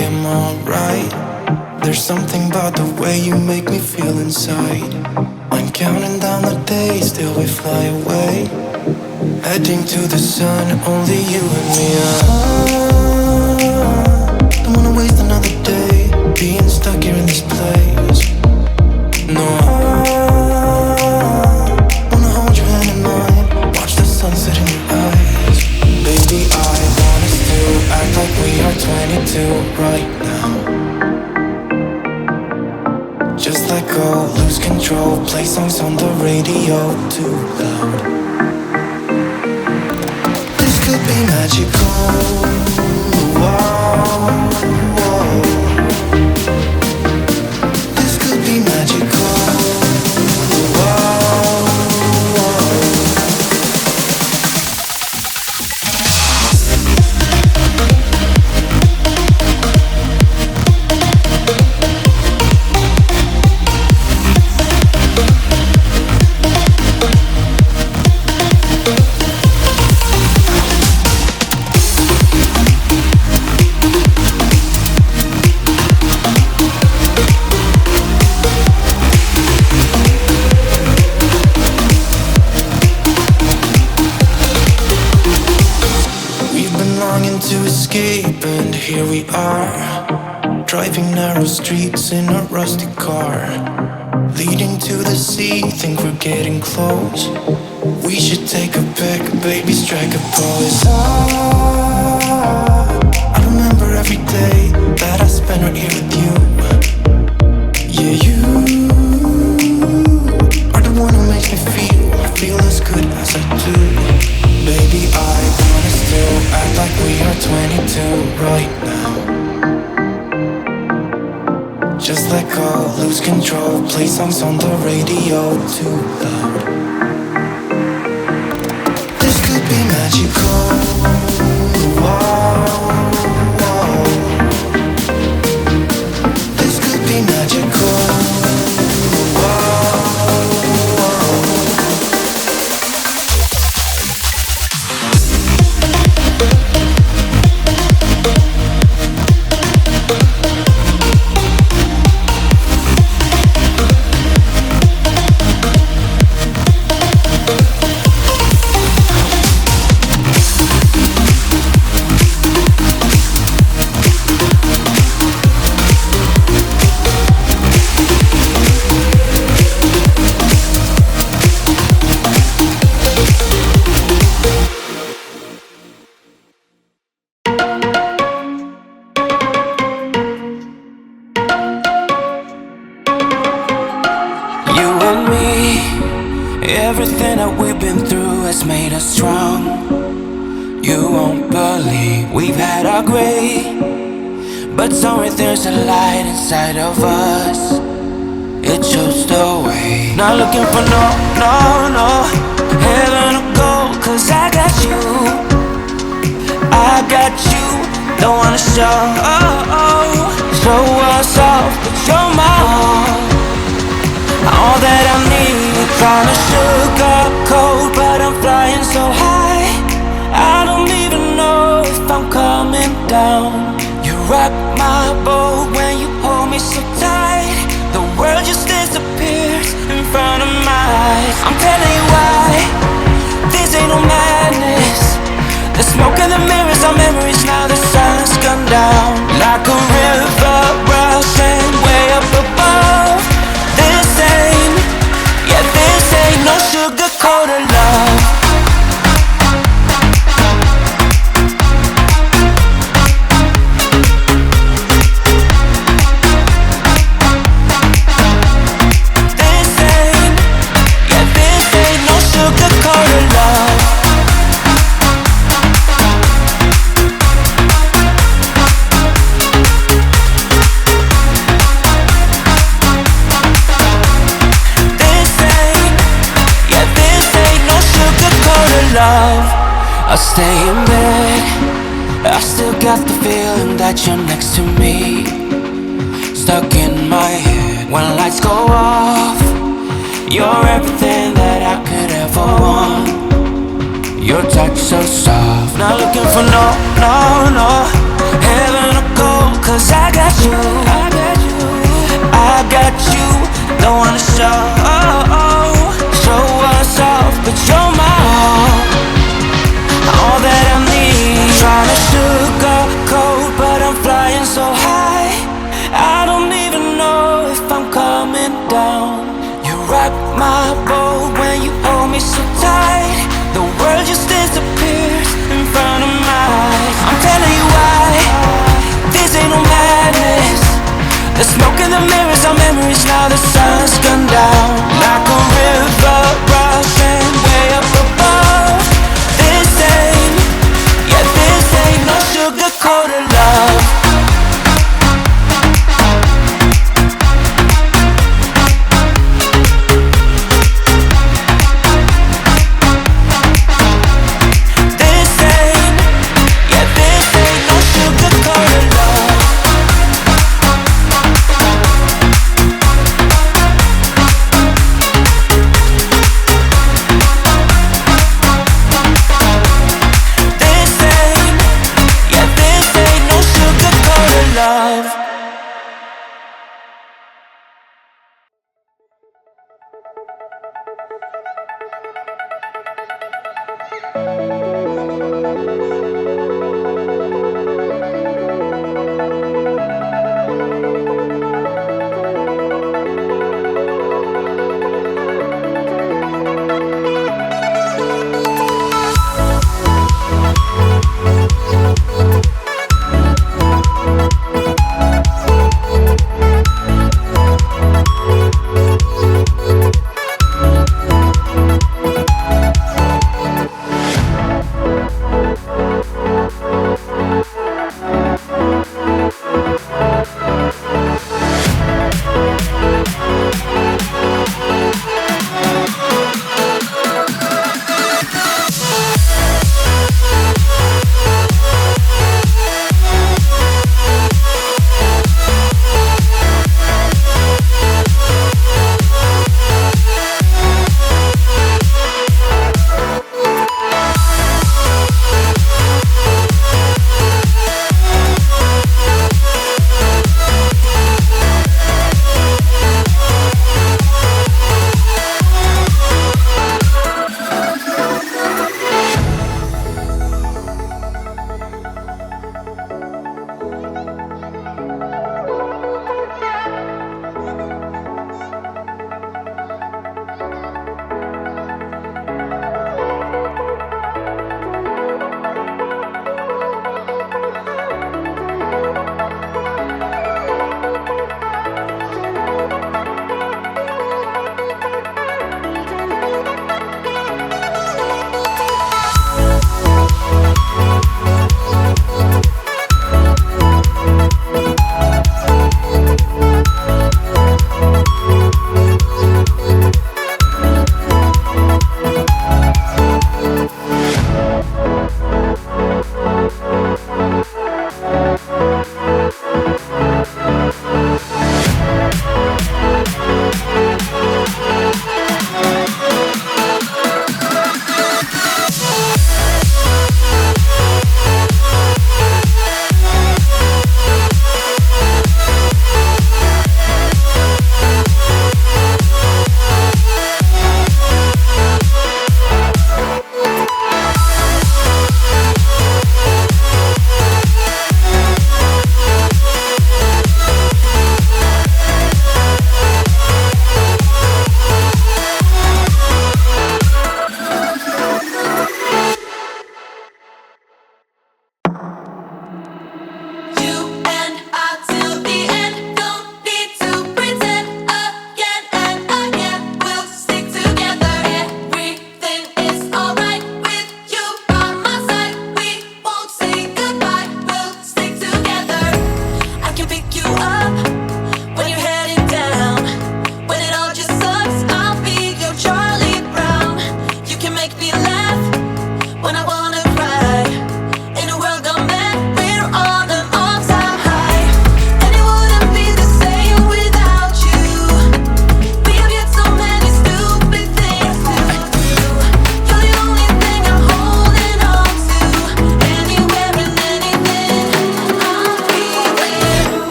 am alright. There's something about the way you make me feel inside. I'm counting down the days till we fly away, heading to the sun, only you and me. Don't wanna waste another day being stuck here in this place. No, I wanna hold your hand in mine, watch the sunset in your eyes. Baby, I want us to act like we are 22 right now. Just let go, lose control, play songs on the radio too loud. This could be magical. Wow, wow. This could be magical. Wow, wow. To escape, and here we are, driving narrow streets in a rusty car, leading to the sea. Think we're getting close. We should take a pic, baby, strike a pose. I remember every day that I spent right here with you. Yeah, you are the one who makes me feel as good as I do. Baby, I want us to act like we are 22 right now. Just let go, lose control, play songs on the radio too loud. This could be magical. Wow, wow. This could be magical. Wow, wow. Everything that we've been through has made us strong. You won't believe we've had our gray, but somewhere there's a light inside of us. It shows the way. Not looking for no heaven or gold, 'cause I got you. I got you. Don't wanna show us off, but you're my all that I need. Trying to sugarcoat, but I'm flying so high, I don't even know if I'm coming down. You rock my boat when you hold me so tight. The world just disappears in front of my eyes. I'm telling you why, this ain't no madness. The smoke and the mirrors are memories. Now the sun's gone down like a river rushing way up above. This ain't no sugar-coated love. This ain't no sugar-coated love. Love, I stay in bed, I still got the feeling that you're next to me. Stuck in my head when lights go off. You're everything that I could ever want. Your touch so soft. Not looking for no heaven or gold, 'cause 'cause I got you, I got you. Don't wanna show us off, but you're my all that I need. Trying to sugarcoat, but I'm flying so high. I don't even know if I'm coming down. You rock my boat when you hold me so tight. The world just disappears in front of my eyes. I'm telling you why, this ain't no madness. The smoke in the mirrors are memories. Now the sun's gone down like a river rushing way up above. This ain't, yeah, this ain't no sugar-coated love. This ain't, yeah, this ain't no sugar-coated love. This ain't, yeah, this ain't no sugar-coated love.